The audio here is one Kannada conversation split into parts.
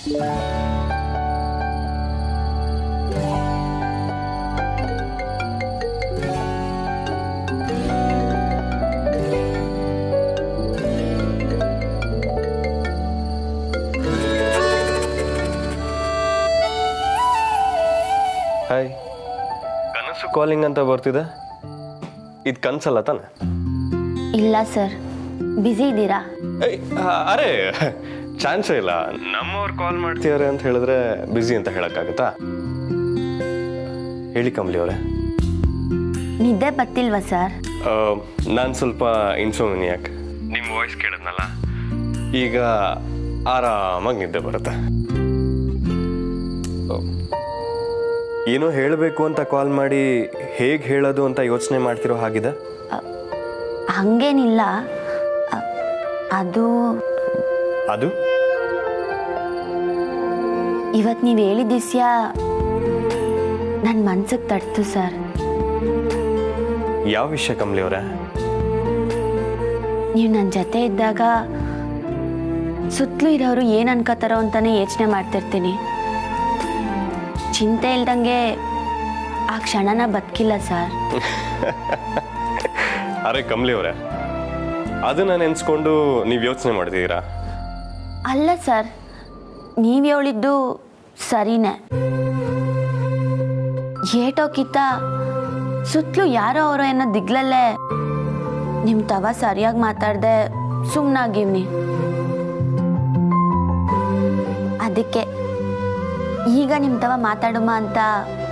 ಹಾಯ್, ಕನಸು ಕಾಲಿಂಗ್ ಅಂತ ಬರ್ತಿದೆ. ಇದು ಕನಸಲ್ಲ ತಾನೆ? ಇಲ್ಲ ಸರ್, ಬ್ಯುಸಿ ಇದ್ದೀರಾ? ಅರೆ ಚಾನ್ಸೇ ಇಲ್ಲ. ನಮ್ಮವ್ರು ಕಾಲ್ ಮಾಡ್ತಿದ್ದಾರೆ ಅಂತ ಹೇಳಿದ್ರೆ ಬ್ಯುಸಿ ಅಂತ ಹೇಳಕ್ಕಾಗತ್ತಾ? ಹೇಳಿ ಕಮಲಿ ಅವರೇ. ನಿದ್ದೆ ಬರ್ತಿಲ್ವಾ ಸರ್? ನಾನು ಸ್ವಲ್ಪ ಇನ್ಸೋಮಿನಿಯಾಕ್. ನಿಮ್ಮ ವಾಯ್ಸ್ ಕೇಳಿದ್ನಲ್ಲ, ಈಗ ಆರಾಮಾಗಿ ನಿದ್ದೆ ಬರುತ್ತೆ. ಏನೋ ಹೇಳಬೇಕು ಅಂತ ಕಾಲ್ ಮಾಡಿ ಹೇಗೆ ಹೇಳೋದು ಅಂತ ಯೋಚನೆ ಮಾಡ್ತಿರೋ ಹಾಗಿದೆ. ಹಂಗೇನಿಲ್ಲ. ಅದು ಅದು ಇವತ್ತು ನೀವು ಹೇಳಿದ ವಿಷಯ ನನ್ನ ಮನ್ಸಿಗೆ ತಟ್ತು ಸರ್. ಯಾವ ವಿಷಯ ಕಮಲಿ ಅವರೇ? ನೀವು ನನ್ನ ಜೊತೆ ಇದ್ದಾಗ ಸುತ್ತಲೂ ಇರೋರು ಏನು ಅನ್ಕೋತಾರೋ ಅಂತಾನೆ ಯೋಚನೆ ಮಾಡ್ತಿರ್ತೀನಿ. ಚಿಂತೆ ಇಲ್ದಂಗೆ ಆ ಕ್ಷಣನ ಬದುಕಿಲ್ಲ ಸರ್. ಅರೆ ಕಮಲಿ ಅವರೇ, ಅದನ್ನ ನೆನೆಸ್ಕೊಂಡು ನೀವು ಯೋಚನೆ ಮಾಡ್ತಿದ್ದೀರಾ? ಅಲ್ಲ ಸರ್, ನೀವು ಹೇಳಿದ್ದು ಸರಿನೇ. ಏಟೋಕಿತ್ತ ಸುತ್ತಲೂ ಯಾರೋ ಅವರೋ ಏನೋ ದಿಗ್ಲಲ್ಲೇ ನಿಮ್ಮ ತವ ಸರಿಯಾಗಿ ಮಾತಾಡ್ದೆ ಸುಮ್ಮನಾಗಿವ್ನಿ. ಅದಕ್ಕೆ ಈಗ ನಿಮ್ಮ ತವ ಮಾತಾಡುಮ ಅಂತ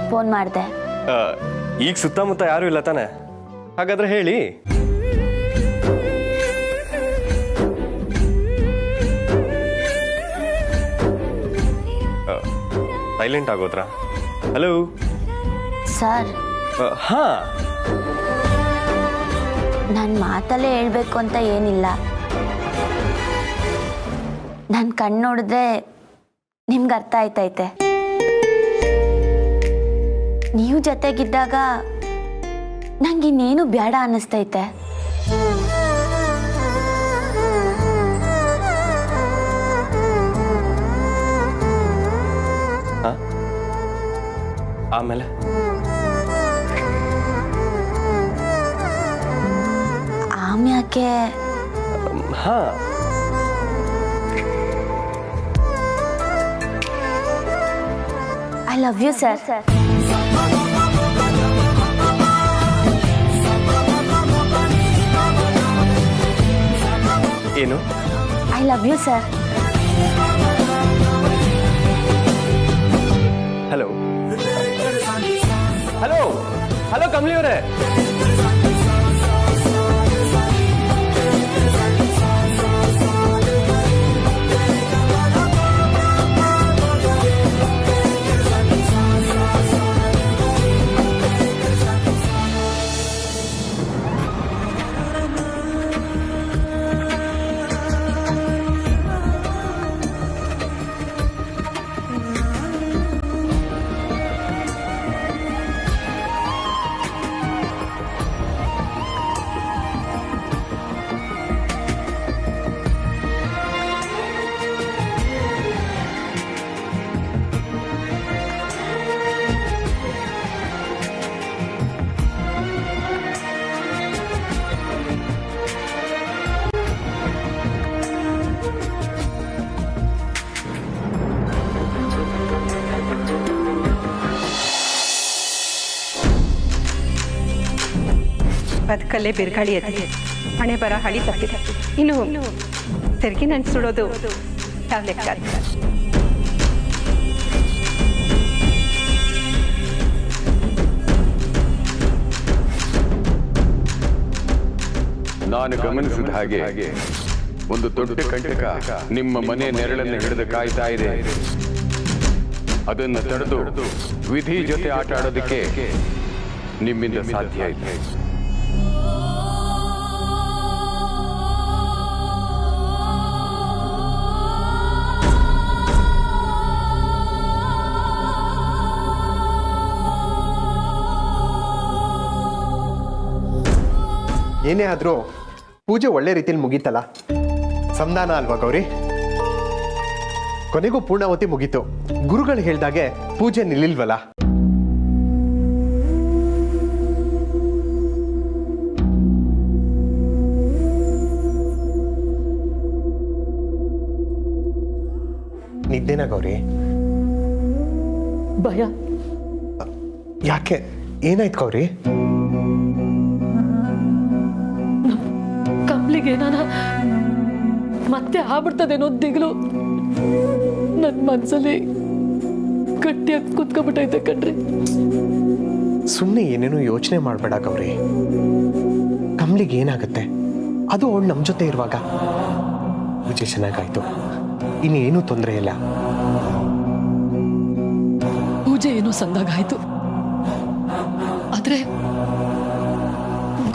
ಫೋನ್ ಮಾಡಿದೆ. ಈಗ ಸುತ್ತಮುತ್ತ ಯಾರು ಇಲ್ಲ ತಾನೆ? ಹಾಗಾದ್ರೆ ಹೇಳಿ. ಸೈಲೆಂಟ್ ಆಗೋದ್ರಾ? Hello sir. ಹಾ, ನಾನು ಮಾತಲ್ಲೇ ಹೇಳ್ಬೇಕು ಅಂತ ಏನಿಲ್ಲ. ನನ್ನ ಕಣ್ಣು ನೋಡಿದ್ರೆ ನಿಮ್ಗೆ ಅರ್ಥ ಆಯ್ತೈತೆ. ನೀವು ಜೊತೆಗಿದ್ದಾಗ ನಂಗೆ ಇನ್ನೇನು ಬೇಡ ಅನ್ನಿಸ್ತೈತೆ. ಆಮೇಲೆ ಆಮ್ಯಾಕೆ ಹಾ, ಐ ಲವ್ ಯು ಸರ್. ಏನು? I love you sir. Hello hello hello Kamali ಅವರೇ. ಬದುಕಲ್ಲೇ ಬಿರುಗಾಳಿ ಎದ್ದಿದೆ. ಹಣೆ ಬರ ಹಳಿ ತಪ್ಪಿದೆ. ಇನ್ನು ತೆರಿಗೆ ನೆನ್ಸುಡೋದು ಯಾವ ಲೆಕ್ಕ? ನಾನು ಗಮನಿಸಿದ ಹಾಗೆ ಒಂದು ದೊಡ್ಡ ಕಂಟಕ ನಿಮ್ಮ ಮನೆ ನೆರಳನ್ನು ಹಿಡಿದು ಕಾಯ್ತಾ ಇದೆ. ಅದನ್ನು ತಡೆದು ವಿಧಿ ಜೊತೆ ಆಟ ಆಡೋದಕ್ಕೆ ನಿಮ್ಮಿಂದ ಸಾಧ್ಯ ಇಲ್ಲ. ಏನೇ ಆದರೂ ಪೂಜೆ ಒಳ್ಳೆ ರೀತಿಯಲ್ಲಿ ಮುಗೀತಲ್ಲ, ಸಂಧಾನ ಅಲ್ವಾ ಗೌರಿ? ಕೊನೆಗೂ ಪೂರ್ಣಾವತಿ ಮುಗೀತು. ಗುರುಗಳು ಹೇಳ್ದಾಗೆ ಪೂಜೆ ನಿಲ್ಲಿಲ್ವಲ್ಲ. ನಿದ್ದೆನಾ ಗೌರಿ? ಭಯ. ಯಾಕೆ, ಏನಾಯ್ತು ಗೌರಿ? ಕಮ್ಲಿಗೆ ಮತ್ತೆ ಆಗ್ಬಿಡ್ತದೇನೋ ದಿಗ್ಲು ನನ್ನ ಮನ್ಸಲ್ಲಿ ಗಟ್ಟಿಯಾಗಿ ಕುತ್ಕೊಬಿಟ್ಟೈತೆ ಕಣ್ರಿ. ಸುಮ್ಮನೆ ಏನೇನೋ ಯೋಚನೆ ಮಾಡಬೇಡ ಗೌರಿ. ಕಮ್ಲಿಗೆ ಏನಾಗುತ್ತೆ? ಅದು ಅವಳು ನಮ್ಮ ಜೊತೆ ಇರುವಾಗ ಪೂಜೆ ಚೆನ್ನಾಗಾಯ್ತು, ಇನ್ನೇನು ತೊಂದರೆ ಇಲ್ಲ. ಪೂಜೆ ಏನೋ ಸಂದಾಗಾಯ್ತು, ಆದ್ರೆ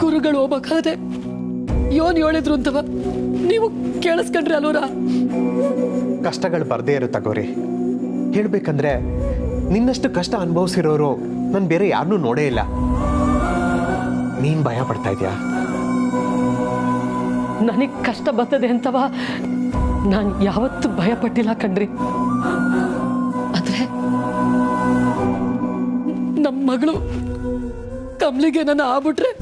ಗುರುಗಳು ಹೋಗ್ಬೇಕಾದ್ರೆ ಯೋನ್ ಹೇಳಿದ್ರು ಅಂತವ ನೀವು ಕೇಳಿಸ್ಕೊಂಡ್ರಿ ಅಲ್ವರ? ಕಷ್ಟಗಳು ಬರ್ದೇ ಇರುತ್ತೆ ಗೌರಿ. ಹೇಳ್ಬೇಕಂದ್ರೆ ನಿನ್ನಷ್ಟು ಕಷ್ಟ ಅನುಭವಿಸಿರೋರು ನಾನು ಬೇರೆ ಯಾರನ್ನೂ ನೋಡೇ ಇಲ್ಲ. ನೀನ್ ಭಯ ಪಡ್ತಾ ಇದೀಯಾ? ನನಗ್ ಕಷ್ಟ ಬರ್ತದೆ ಅಂತವ ನಾನು ಯಾವತ್ತೂ ಭಯ ಪಟ್ಟಿಲ್ಲ ಕಣ್ರಿ. ಆದ್ರೆ ನಮ್ಮ ಮಗಳು ಕಮ್ಲಿಗೆ ನನ್ನ ಆಗ್ಬಿಟ್ರೆ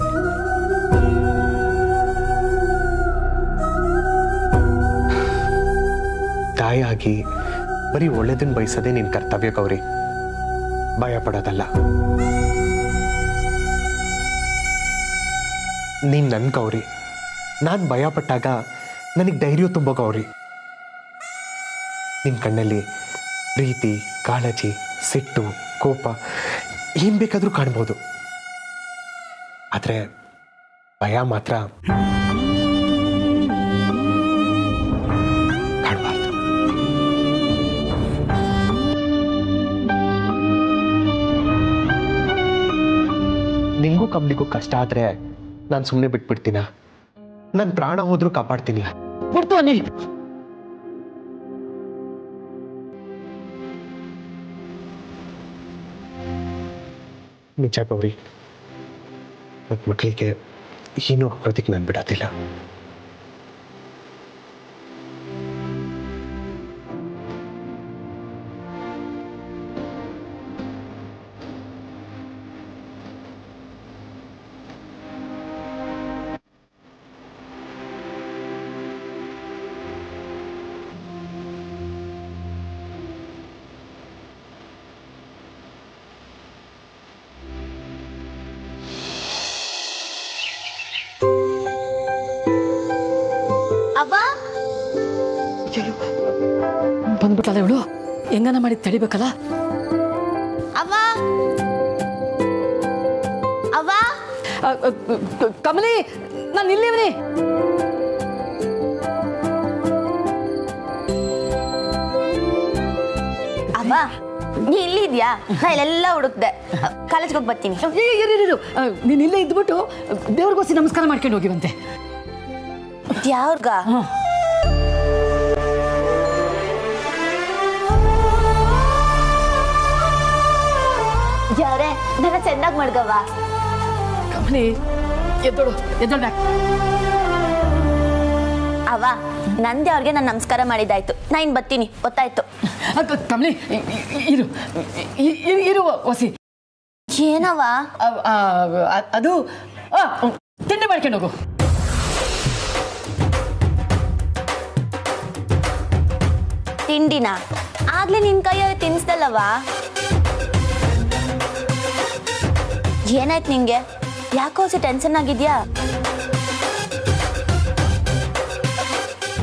ತಾಯಿಯಾಗಿ ಬರೀ ಒಳ್ಳೇದನ್ನ ಬಯಸೋದೇ ನಿನ್ ಕರ್ತವ್ಯ ಗೌರಿ, ಭಯ ಪಡೋದಲ್ಲ. ನೀನ್ ನನ್ ಗೌರಿ, ನಾನ್ ಭಯ ಪಟ್ಟಾಗ ನನಗೆ ಧೈರ್ಯ ತುಂಬೋ ಗೌರಿ. ನಿನ್ ಕಣ್ಣಲ್ಲಿ ಪ್ರೀತಿ, ಕಾಳಜಿ, ಸಿಟ್ಟು, ಕೋಪ ಏನ್ ಬೇಕಾದ್ರೂ ಕಾಣ್ಬೋದು. ಆದ್ರೆ ಭಯ ಮಾತ್ರ ಕಾಣಬಾರ್ದು. ನಿಂಗೂ ಕಮ್ಲಿಗೂ ಕಷ್ಟ ಆದ್ರೆ ನಾನು ಸುಮ್ಮನೆ ಬಿಟ್ಬಿಡ್ತೀನ? ನನ್ನ ಪ್ರಾಣ ಹೋದ್ರೂ ಕಾಪಾಡ್ತೀನಿ. ಬಿಡ್ತು ಅನ್ನಿ. ನಿಜ ಗೌರಿ, ನನ್ನ ಮಕ್ಕಳಿಗೆ ಏನೂ ಆಗೋದಕ್ಕೆ ನಾನು ಬಿಡೋದಿಲ್ಲ. ಬಂದ್ಬಿಟ್ಟಲ್ಲ ಇವಳು, ಹೆಂಗನ ಮಾಡಿ ತಡಿಬೇಕಲ್ಲ. ಅವ್ವ ಅವ್ವ, ಕಮಲಿ, ನಾನು ಇಲ್ಲಿವ್ರಿ. ಅವ್ವ ನೀ ಇಲ್ಲಿದ್ಯಾ? ನಾ ಇಲ್ಲೆಲ್ಲ ಹುಡುಕ್ದೆ, ಕಾಲೇಜ್ಗೆ ಹೋಗಿ ಬರ್ತೀನಿ. ಇರು, ನೀನು ಇಲ್ಲೇ ಇದ್ಬಿಟ್ಟು ದೇವ್ರಿಗೋಸಿ ನಮಸ್ಕಾರ ಮಾಡ್ಕೊಂಡು ಹೋಗಿವಂತೆ. ಯಾವ್ಗ? ಯಾವ್ರೆ ನನ್ನ ಚೆನ್ನಾಗಿ ಮಾಡ್ಗವ್ವ. ಕಮಲಿ, ಎದ್ದೋಳು. ಅವ್ವ, ನಂದೆ ಅವ್ರಿಗೆ ನಾನು ನಮಸ್ಕಾರ ಮಾಡಿದ್ದಾಯ್ತು, ನಾ ಇನ್ನು ಬರ್ತೀನಿ, ಗೊತ್ತಾಯ್ತು. ಕಮಲಿ, ಇರು ಹೊಸಿ. ಏನವ್ವ? ಅದು ತಿಂಡಿ ಮಾಡ್ಕೊಂಡು ಹೋಗು. ತಿಂಡಿನ ಆಗ್ಲೇ ನಿನ್ ಕೈಯಲ್ಲಿ ತಿನ್ಸ್ದಲ್ಲವ್ವ. ಏನಾಯ್ತು ನಿಂಗೆ? ಯಾಕೋ ಟೆನ್ಷನ್ ಆಗಿದ್ಯಾ?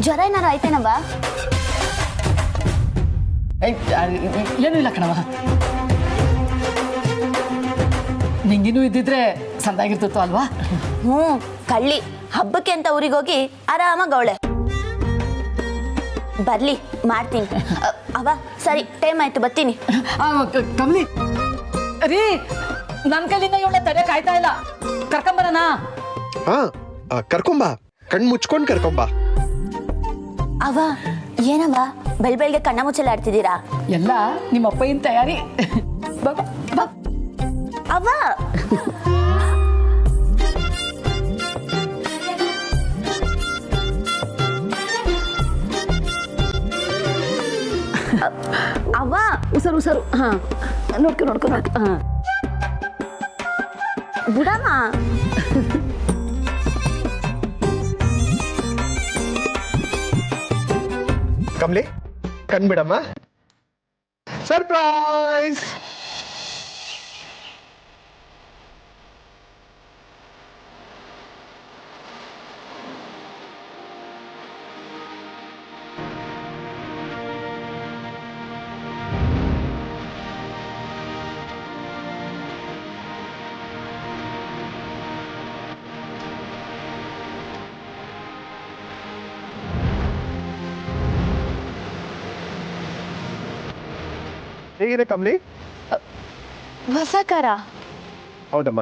ಜ್ವರ ಏನಾರು ಆಯ್ತೇನವ್ವ? ಏನೂ ಇಲ್ಲ ಕಣವ, ನಿಂಗಿನೂ ಇದ್ದಿದ್ರೆ ಸಂದಾಗಿರ್ತಿತ್ತು ಅಲ್ವಾ? ಕಳ್ಳಿ ಹಬ್ಬಕ್ಕೆ ಅಂತ ಊರಿಗೆ ಹೋಗಿ ಆರಾಮಾಗಿ ಅವಳೆ. ಬರ್ಲಿ, ಮಾಡ್ತೀನಿ. ಅವ್ವ ಸರಿ, ಟೈಮ್ ಆಯ್ತು, ಬರ್ತೀನಿ. ಕಮಲಿ ರೀ, ನನ್ನ ಕೈಲಿಂದ ಇವಳ ತಡೆ ಕಾಯ್ತಾ ಇಲ್ಲ, ಕರ್ಕೊಂಬರೋಣ. ಕರ್ಕೊಂಬ, ಕಣ್ ಮುಚ್ಕೊಂಡ್ ಕರ್ಕೊಂಬ. ಅವ್ವ ಏನವ್ವ ಬೆಳಗ್ಗೆ ಕಣ್ಣ ಮುಚ್ಚಲ ಆಡ್ತಿದ್ದೀರಾ? ಎಲ್ಲ ನಿಮ್ಮ ಅಪ್ಪಯ್ಯನ ತಯಾರಿ. ಅವ್ವ ಅವ್ವ ಉಸರು ಹಾ ನೋಡ್ಕೊ ಹಾ ಬಿಡಮ್ಮ. ಕಮ್ಲಿ ಕಣ್ಬಿಡಮ್ಮ. ಸರ್ಪ್ರೈಸ್. ಹೇಗಿದೆ ಕಮ್ಲಿ? ಹೊಸ ಕಾರ? ಹೌದಮ್ಮ.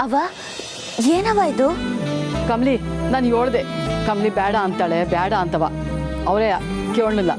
ಅವ್ವ ಏನವ ಇದು? ಕಮ್ಲಿ ನಾನು ಹೇಳ್ದೆ ಕಮ್ಲಿ ಬೇಡ ಅಂತಾಳೆ ಬೇಡ ಅಂತವ ಅವರೇ ಕೇಳಲಿಲ್ಲ.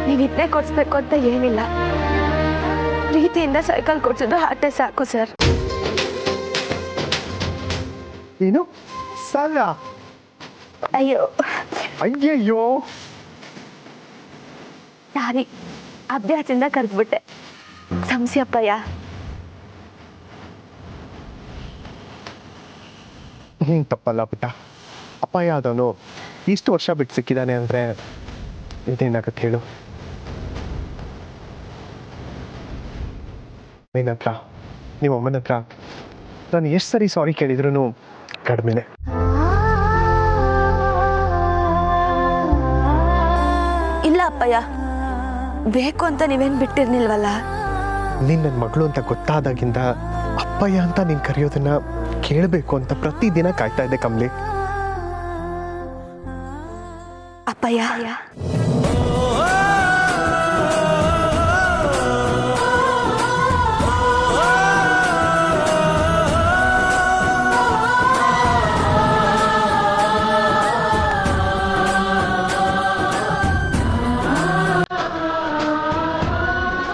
ನೀವಿದ್ದೇ ಕೊಡ್ಸ್ಬೇಕು ಅಂತ ಏನಿಲ್ಲ, ಪ್ರೀತಿಯಿಂದ ಸೈಕಲ್ ಕೊಡ್ಸಿದ್ರು ಅಷ್ಟೇ ಸಾಕು ಸರ್. ಏನು ಸಾಲ? ಅಯ್ಯೋ ಅಯ್ಯಯ್ಯೋ, ಸಾರಿ, ಅಭ್ಯಾಸದಿಂದ ಕರೆದ್ಬಿಟ್ಟೆ, ಕ್ಷಮಿಸಿ ಅಪ್ಪಯ್ಯ. ತಪ್ಪಲ್ಲ ಪುಟ್ಟ. ಅಪ್ಪಯ್ಯ ಅದವನು ಇಷ್ಟು ವರ್ಷ ಬಿಟ್ಟು ಸಿಕ್ಕಿದ್ದಾನೆ ಅಂದರೆ ಇದೇನಾಗತ್ತೆ ಹೇಳು? ನಿನ್ನ ಹತ್ರ, ನಿಮ್ಮ ಅಮ್ಮನ ಹತ್ರ ನಾನು ಎಷ್ಟು ಸರಿ ಸಾರಿ ಕೇಳಿದ್ರು ಕಡಿಮೆನೆ. ಇಲ್ಲ ಅಪ್ಪಯ್ಯ, ಬೇಕು ಅಂತ ನೀವೇನು ಬಿಟ್ಟಿರ್ನಿಲ್ವಲ್ಲ. ನೀನು ನನ್ನ ಮಗಳು ಅಂತ ಗೊತ್ತಾದಾಗಿಂದ ಅಪ್ಪಯ್ಯ ಅಂತ ನೀನು ಕರೆಯೋದನ್ನ ಕೇಳಬೇಕು ಅಂತ ಪ್ರತಿದಿನ ಕಾಯ್ತಾ ಇದ್ದೆ ಕಮ್ಲಿ. ಅಪ್ಪಯ್ಯ,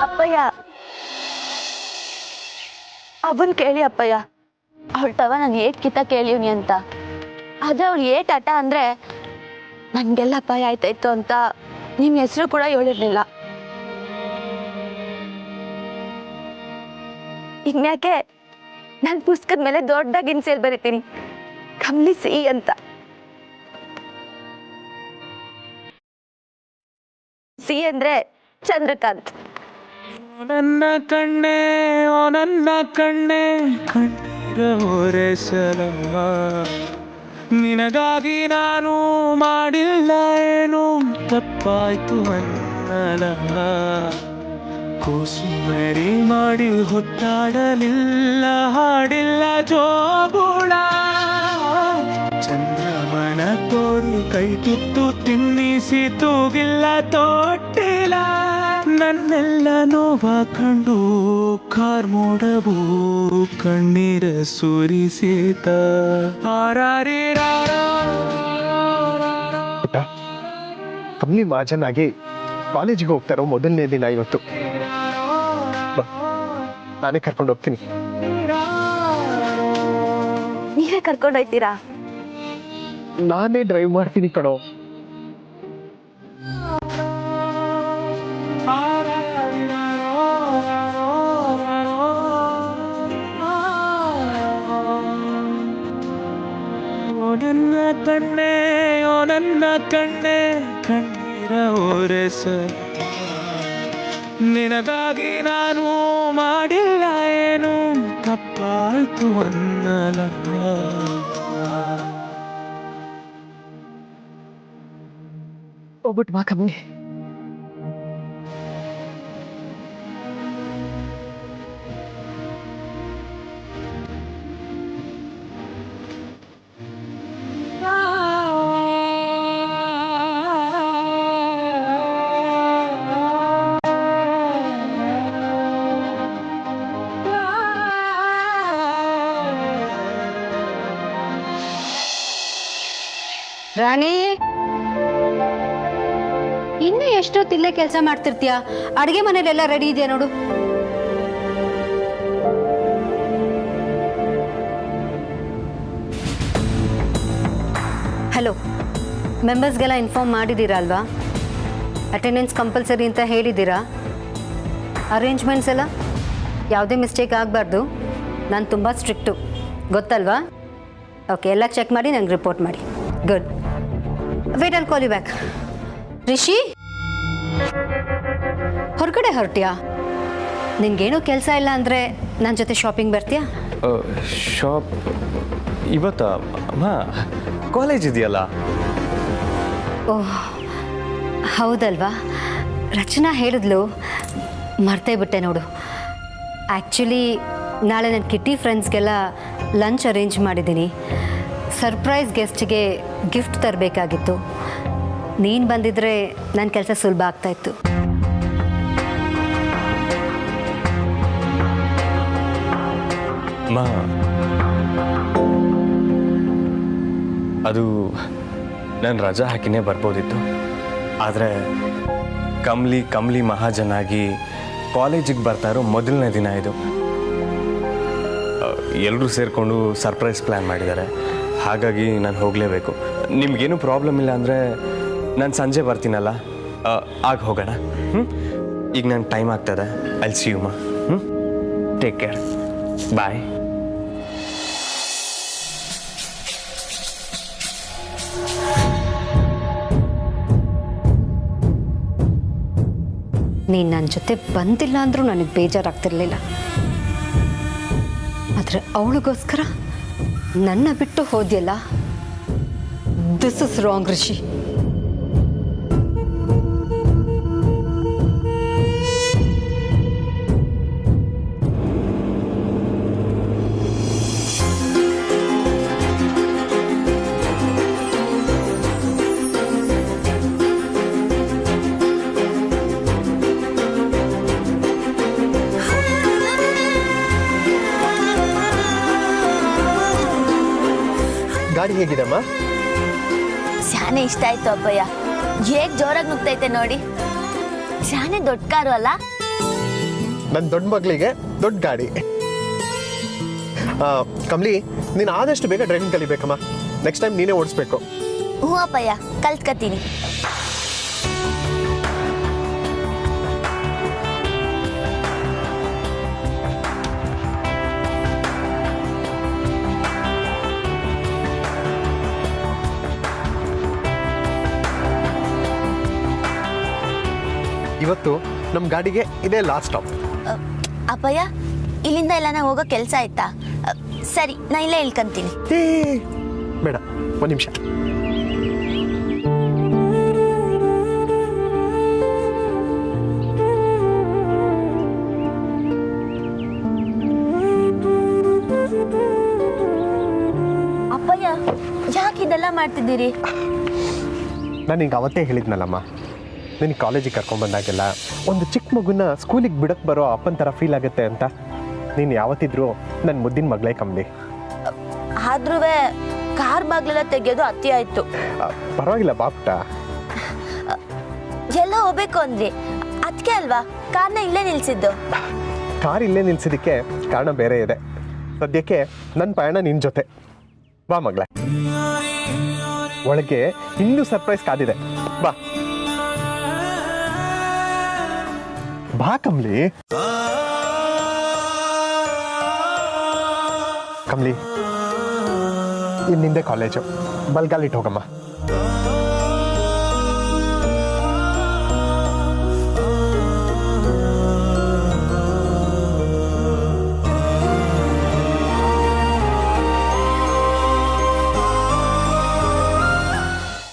ಅಪ್ಪಯ್ಯ, ಅವನ್ ಕೇಳಿ ಅಪ್ಪಯ್ಯ, ಅವಳ ತವ ನಾನು ಏಟ್ ಕಿತ್ತ ಕೇಳಿವ್ನಿ ಅಂತ. ಆದ್ರೆ ಅವಳು ಏಟ್ ಆಟ ಅಂದ್ರೆ ನನ್ಗೆಲ್ಲ ಅಪಾಯ ಆಯ್ತಾಯ್ತು ಅಂತ ನಿಮ್ ಹೆಸರು ಕೂಡ ಹೇಳಿರ್ಲಿಲ್ಲ. ಇನ್ಯಾಕೆ ನಾನು ಪುಸ್ತಕದ ಮೇಲೆ ದೊಡ್ಡದಾಗಿ ಇನ್ಸೇಲ್ ಬರೀತೀನಿ, ಗಮನಿಸಿ ಅಂತ. ಸಿ ಅಂದ್ರೆ ಚಂದ್ರಕಾಂತ್. ನನ್ನ ಕಣ್ಣೆ ಓ ನನ್ನ ಕಣ್ಣೆ ಕಣ್ಣೊರೆಸಲಮ್ಮ, ನಿನಗಾಗಿ ನಾನು ಮಾಡಿಲ್ಲ ಏನು ತಪ್ಪಾಯ್ತು ಅನ್ನಲಮ್ಮ. ಕೂಸುಮರಿ ಮಾಡಿ ಹೊತ್ತಾಡಲಿಲ್ಲ, ಹಾಡಿಲ್ಲ ಜೋಗುಳ. ಚಂದ್ರಮನ ತೋರಿ ಕೈ ತುತ್ತು ತಿನ್ನಿಸಿ ತೂಗಿಲ್ಲ ತೊಟ್ಟಿಲ್ಲ. ನನ್ನೆಲ್ಲ ನೋವ ಕಂಡು ಕಾರ್ಮೋಡವು ಕಣ್ಣೀರ ಸುರಿಸಿತ. ಕಮ್ಮಿ ಮಾಜನಾಗಿ ಕಾಲೇಜಿಗೆ ಹೋಗ್ತಾರೋ ಮೊದಲನೇ ದಿನ ಇವತ್ತು. ನಾನೇ ಕರ್ಕೊಂಡು ಹೋಗ್ತೀನಿ. ನೀವೇ ಕರ್ಕೊಂಡು ಹೋಯ್ತೀರಾ? ನಾನೇ ಡ್ರೈವ್ ಮಾಡ್ತೀನಿ ಕಣೋ. ನನ್ನ ಕಣ್ಣೆ ಓ ನನ್ನ ಕಣ್ಣೆ ಕಣ್ಣೀರ ಓರೆಸ ನಿನಗಾಗಿ ನಾನು ಮಾಡಿಲ್ಲ ಏನು ತಪ್ಪಾಯ್ತು ಅನ್ನಲ. ಹೋಗ್ಬಿಟ್ಟು ಬಾ ಕಮ್ಮಿ. ರಾಣಿ, ಇನ್ನು ಎಷ್ಟೊತ್ತಿಲ್ಲೇ ಕೆಲಸ ಮಾಡ್ತಿರ್ತೀಯ? ಅಡುಗೆ ಮನೇಲೆಲ್ಲ ರೆಡಿ ಇದೆಯಾ ನೋಡು. ಹಲೋ, ಮೆಂಬರ್ಸ್ಗೆಲ್ಲ ಇನ್ಫಾರ್ಮ್ ಮಾಡಿದ್ದೀರಾ ಅಲ್ವಾ? ಅಟೆಂಡೆನ್ಸ್ ಕಂಪಲ್ಸರಿ ಅಂತ ಹೇಳಿದ್ದೀರಾ? ಅರೇಂಜ್ಮೆಂಟ್ಸ್ ಎಲ್ಲ ಯಾವುದೇ ಮಿಸ್ಟೇಕ್ ಆಗಬಾರ್ದು. ನಾನು ತುಂಬ ಸ್ಟ್ರಿಕ್ಟು, ಗೊತ್ತಲ್ವಾ? ಓಕೆ, ಎಲ್ಲ ಚೆಕ್ ಮಾಡಿ ನಂಗೆ ರಿಪೋರ್ಟ್ ಮಾಡಿ. Good. Wait, I'll call you back. Rishi, ಹೊರಗಡೆ ಹೊರಟ್ಯಾ? ನಿನ್ಗೇನೂ ಕೆಲಸ ಇಲ್ಲ ಅಂದರೆ ನನ್ನ ಜೊತೆ ಶಾಪಿಂಗ್ ಬರ್ತೀಯಾ? ಶಾಪ್ ಇವತ್ತ? ಅಮ್ಮ, ಕಾಲೇಜ್ ಇದೆಯಲ್ಲ. ಓಹ್ ಹೌದಲ್ವಾ? ರಚನಾ ಹೇಳಿದ್ಲು, ಮರ್ತೇ ಬಿಟ್ಟೆ ನೋಡು. ಆ್ಯಕ್ಚುಲಿ ನಾಳೆ ನನ್ನ ಕಿಟ್ಟಿ ಫ್ರೆಂಡ್ಸ್ಗೆಲ್ಲ ಲಂಚ್ ಅರೇಂಜ್ ಮಾಡಿದ್ದೀನಿ. ಸರ್ಪ್ರೈಸ್ ಗೆಸ್ಟ್ಗೆ ಗಿಫ್ಟ್ ತರಬೇಕಾಗಿತ್ತು. ನೀನು ಬಂದಿದ್ರೆ ನನ್ನ ಕೆಲಸ ಸುಲಭ ಆಗ್ತಾಯಿತ್ತು. ಮಾ, ಅದು ನಾನು ರಜಾ ಹಾಕಿನೇ ಬರ್ಬೋದಿತ್ತು. ಆದರೆ ಕಮ್ಲಿ ಮಹಾಜನಾಗಿ ಕಾಲೇಜಿಗೆ ಬರ್ತಾ ಇರೋ ಮೊದಲನೇ ದಿನ ಇದು. ಎಲ್ಲರೂ ಸೇರಿಕೊಂಡು ಸರ್ಪ್ರೈಸ್ ಪ್ಲ್ಯಾನ್ ಮಾಡಿದ್ದಾರೆ. ಹಾಗಾಗಿ ನಾನು ಹೋಗಲೇಬೇಕು. ನಿಮ್ಗೇನು ಪ್ರಾಬ್ಲಮ್ ಇಲ್ಲ ಅಂದರೆ ನಾನು ಸಂಜೆ ಬರ್ತೀನಲ್ಲ, ಆಗ ಹೋಗೋಣ. ಈಗ ನನ್ನ ಟೈಮ್ ಆಗ್ತದೆ. ಐಲ್ ಸಿ ಯು ಮಾ. Take care. ಬಾಯ್. ನೀನು ನನ್ನ ಜೊತೆ ಬಂದಿಲ್ಲ ಅಂದರೂ ನನಗೆ ಬೇಜಾರಾಗ್ತಿರ್ಲಿಲ್ಲ. ಆದರೆ ಅವಳಿಗೋಸ್ಕರ ನನ್ನ ಬಿಟ್ಟು ಹೋದ್ಯಲ್ಲ, ದಿಸ್ ಇಸ್ ರಾಂಗ್ ರಿಷಿ. ಗಾಡಿ ಹೇಗಿದೆಮ್ಮ? ಶಾನೆ ಇಷ್ಟ ಆಯ್ತು ಅಪ್ಪಯ್ಯ. ಹೇಗ್ ಜೋರಾಗಿ ನುಗ್ತೈತೆ ನೋಡಿ. ಶಾನೆ ದೊಡ್ಡ ಕಾರು ಅಲ್ಲ? ನನ್ನ ದೊಡ್ಡ ಮಗಳಿಗೆ ದೊಡ್ಡ ಗಾಡಿ. ಕಮ್ಲಿ, ನೀನು ಆದಷ್ಟು ಬೇಗ ಡ್ರೈವಿಂಗ್ ಕಲಿಬೇಕಮ್ಮ. ನೆಕ್ಸ್ಟ್ ಟೈಮ್ ನೀನೇ ಓಡಿಸ್ಬೇಕು. ಹ್ಞೂ ಅಪ್ಪಯ್ಯ, ಕಲ್ತ್ಕತೀನಿ. ಇವತ್ತು ನಮ್ಮ ಗಾಡಿಗೆ ಇದೇ ಲಾಸ್ಟ್ ಸ್ಟಾಪ್. ಅಪ್ಪಯ್ಯ, ಇಲ್ಲಿಂದ ಎಲ್ಲಾನ ಹೋಗೋ ಕೆಲಸ ಆಯ್ತಾ? ಸರಿ, ನಾ ಇಲ್ಲೇ ಇಳ್ಕೊಂತೀನಿ. ಬೇಡ, ಒಂದು ನಿಮಿಷ. ಅಪ್ಪಯ್ಯ, ಯಾಕೆ ಇದೆಲ್ಲ ಮಾಡ್ತಿದ್ದೀರಿ? ನಾನು ಈಗ ಅವತ್ತೇ ಹೇಳಿದ್ನಲ್ಲಮ್ಮ, ನಿನಗೆ ಕಾಲೇಜಿಗೆ ಕರ್ಕೊಂಡ್ಬಂದಾಗೆಲ್ಲ ಒಂದು ಚಿಕ್ಕ ಮಗುನ ಸ್ಕೂಲಿಗೆ ಬಿಡಕ್ಕೆ ಬರೋ ಅಪ್ಪನ ಥರ ಫೀಲ್ ಆಗುತ್ತೆ ಅಂತ. ನೀನು ಯಾವತ್ತಿದ್ರು ನನ್ನ ಮುದ್ದಿನ ಮಗಳೇ ಕಮ್ಮಿ. ಆದ್ರೂ ಕಾರ್ ಬಾಗ್ಲೆಲ್ಲ ತೆಗೆಯೋದು ಅತಿ ಆಯ್ತು. ಪರವಾಗಿಲ್ಲ ಬಾಪುಟ. ಎಲ್ಲ ಹೋಗ್ಬೇಕು ಅಂದ್ರಿ, ಅದಕ್ಕೆ ಅಲ್ವಾ ಕಾರ್ನ ಇಲ್ಲೇ ನಿಲ್ಸಿದ್ದು. ಕಾರ್ ಇಲ್ಲೇ ನಿಲ್ಸಿದ್ದಕ್ಕೆ ಕಾರಣ ಬೇರೆ ಇದೆ. ಸದ್ಯಕ್ಕೆ ನನ್ನ ಪಯಣ ನಿನ್ನ ಜೊತೆ. ಬಾ ಮಗಳೇ, ಒಳಗೆ ಇನ್ನೂ ಸರ್ಪ್ರೈಸ್ ಕಾದಿದೆ. ಬಾ ಬಾ ಕಮ್ಲಿ. ಕಮ್ಲಿ, ಇನ್ನಿಂದೆ ಕಾಲೇಜು, ಬಲ್ಗಾಲಿಟ್ಟು ಹೋಗಮ್ಮ.